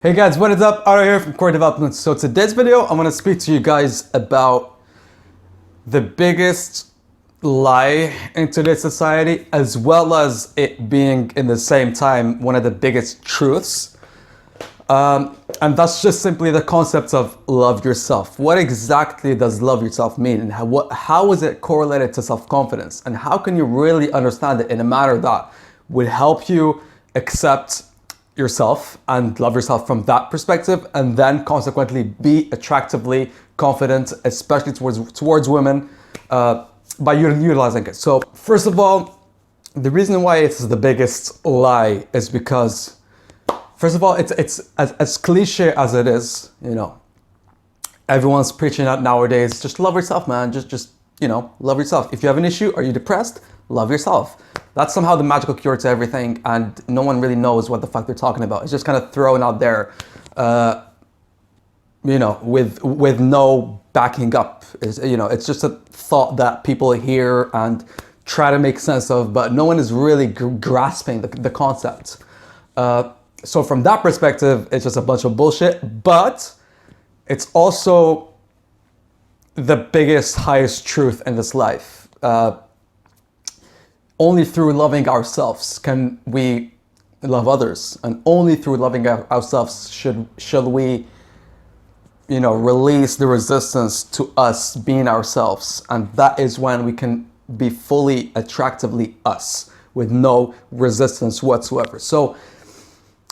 Hey guys, what is up? Otto here from Core Development. So today's video, I'm gonna speak to you guys about the biggest lie in today's society, as well as it being in the same time one of the biggest truths. And that's just simply the concept of love yourself. What exactly does love yourself mean, and how is it correlated to self-confidence? And how can you really understand it in a manner that would help you accept yourself and love yourself from that perspective, and then consequently be attractively confident, especially towards women, by utilizing it. So first of all, the reason why it's the biggest lie is because, first of all, it's as cliche as it is, everyone's preaching out nowadays, just love yourself, man. Just love yourself. If you have an issue, are you depressed? Love yourself. That's somehow the magical cure to everything, and no one really knows what the fuck they're talking about. It's just kind of thrown out there, with no backing up. It's just a thought that people hear and try to make sense of, but no one is really grasping the concept. So from that perspective, it's just a bunch of bullshit, but it's also the biggest, highest truth in this life. Only through loving ourselves can we love others, and only through loving ourselves should we, release the resistance to us being ourselves, and that is when we can be fully attractively us with no resistance whatsoever. So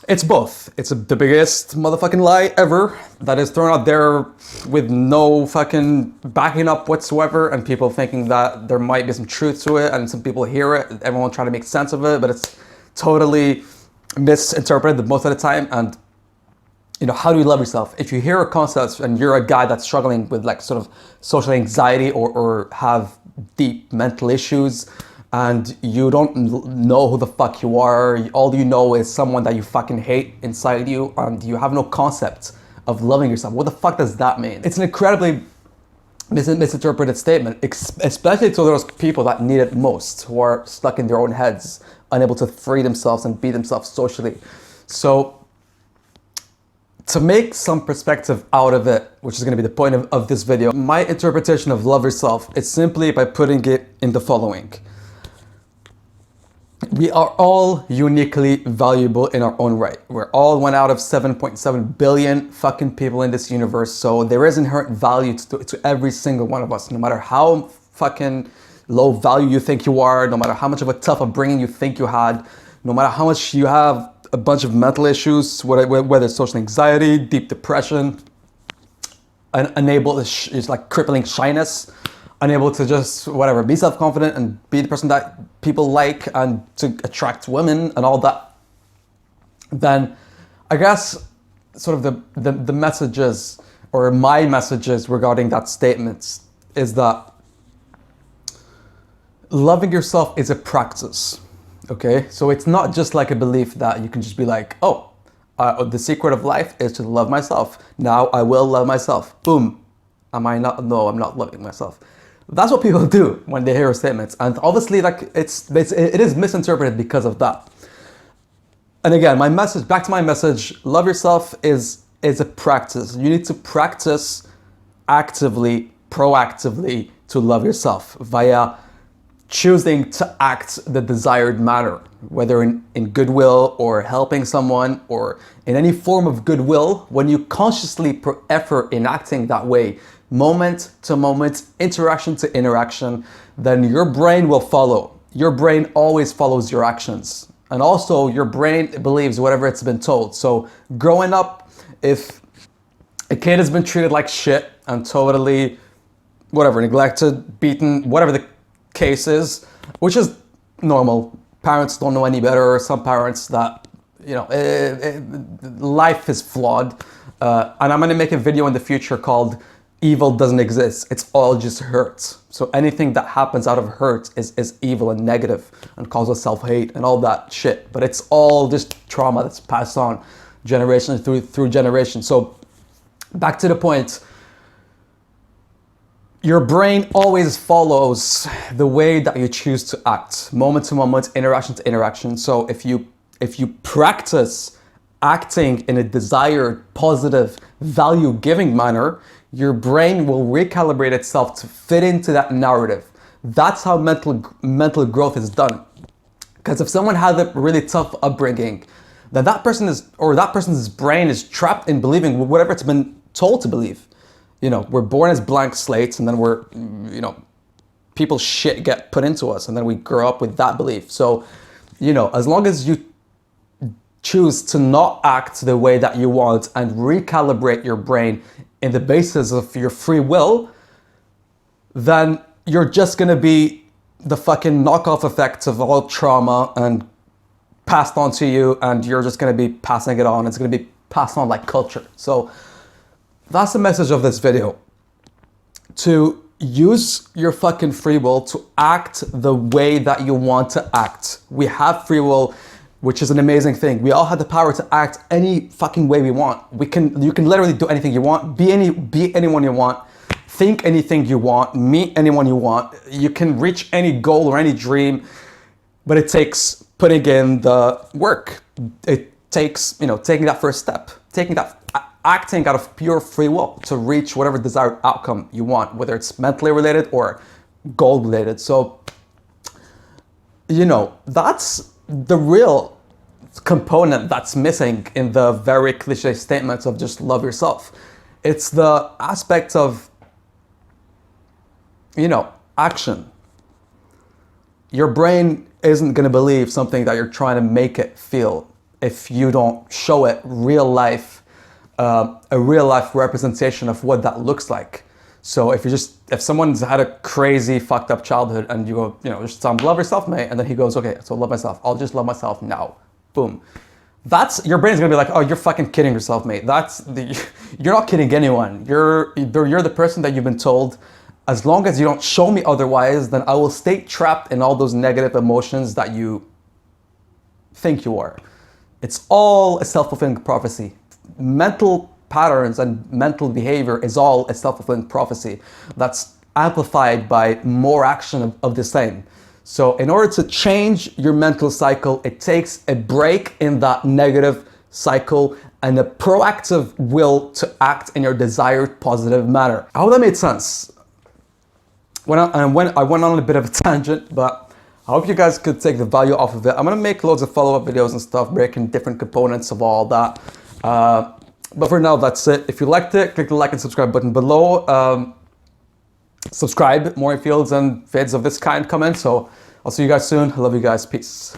it's both. It's the biggest motherfucking lie ever that is thrown out there with no fucking backing up whatsoever, and people thinking that there might be some truth to it, and some people hear it, everyone trying to make sense of it, but it's totally misinterpreted most of the time. And how do you love yourself? If you hear a concept and you're a guy that's struggling with like sort of social anxiety or have deep mental issues, and you don't know who the fuck you are, all you know is someone that you fucking hate inside you, and you have no concept of loving yourself. What the fuck does that mean? It's an incredibly misinterpreted statement, especially to those people that need it most, who are stuck in their own heads, unable to free themselves and be themselves socially. So to make some perspective out of it, which is going to be the point of this video, my interpretation of love yourself is simply by putting it in the following. We are all uniquely valuable in our own right. We're all 1 out of 7.7 billion fucking people in this universe. So there is inherent value to every single one of us, no matter how fucking low value you think you are, no matter how much of a tough upbringing you think you had, no matter how much you have a bunch of mental issues, whether it's social anxiety, deep depression, it's like crippling shyness, unable to just be self-confident and be the person that people like and to attract women and all that, then I guess sort of the messages, or my messages regarding that statement, is that loving yourself is a practice. Okay, so it's not just like a belief that you can just be like, the secret of life is to love myself. Now I will love myself. Boom. Am I not? No, I'm not loving myself. That's what people do when they hear statements, and obviously, like it is misinterpreted because of that. And again, back to my message: love yourself is a practice. You need to practice actively, proactively to love yourself via choosing to act the desired manner, whether in goodwill or helping someone or in any form of goodwill. When you consciously put effort in acting that way, moment to moment, interaction to interaction, then your brain will follow. Your brain always follows your actions. And also your brain believes whatever it's been told. So growing up, if a kid has been treated like shit and totally, neglected, beaten, whatever the case is, which is normal. Parents don't know any better. Some parents that, life is flawed. And I'm going to make a video in the future called Evil Doesn't Exist. It's all just hurt. So anything that happens out of hurt is evil and negative and causes self-hate and all that shit. But it's all just trauma that's passed on generation through generation. So back to the point. Your brain always follows the way that you choose to act, moment to moment, interaction to interaction. So if you practice acting in a desired, positive, value-giving manner, your brain will recalibrate itself to fit into that narrative. That's how mental growth is done. Because if someone has a really tough upbringing, then that person's brain is trapped in believing whatever it's been told to believe. You know, we're born as blank slates, and then we're, you know, people's shit get put into us, and then we grow up with that belief. So, you know, as long as you choose to not act the way that you want and recalibrate your brain in the basis of your free will, then you're just gonna be the fucking knockoff effect of all trauma and passed on to you, and you're just gonna be passing it on. It's gonna be passed on like culture. So that's the message of this video. To use your fucking free will to act the way that you want to act. We have free will, which is an amazing thing. We all have the power to act any fucking way we want. You can literally do anything you want, be anyone you want, think anything you want, meet anyone you want. You can reach any goal or any dream, but it takes putting in the work. It takes, you know, taking that first step, acting out of pure free will to reach whatever desired outcome you want, whether it's mentally related or goal related. So, you know, that's the real component that's missing in the very cliche statements of just love yourself. It's the aspect of, you know, action. Your brain isn't going to believe something that you're trying to make it feel if you don't show it real life, a real life representation of what that looks like. So if someone's had a crazy fucked up childhood and you go, you know, just tell them, love yourself, mate. And then he goes, okay, so love myself. I'll just love myself now. Boom. Your brain's gonna be like, oh, you're fucking kidding yourself, mate. You're not kidding anyone. You're the person that you've been told, as long as you don't show me otherwise, then I will stay trapped in all those negative emotions that you think you are. It's all a self-fulfilling prophecy. Mental patterns and mental behavior is all a self-fulfilling prophecy that's amplified by more action of the same. So in order to change your mental cycle, it takes a break in that negative cycle and a proactive will to act in your desired positive manner. I hope that made sense. I went on a bit of a tangent, but I hope you guys could take the value off of it. I'm gonna make loads of follow-up videos and stuff, breaking different components of all that. But for now, that's it. If you liked it, click the like and subscribe button below. Subscribe, more fields and vids of this kind come in. So I'll see you guys soon. I love you guys. Peace.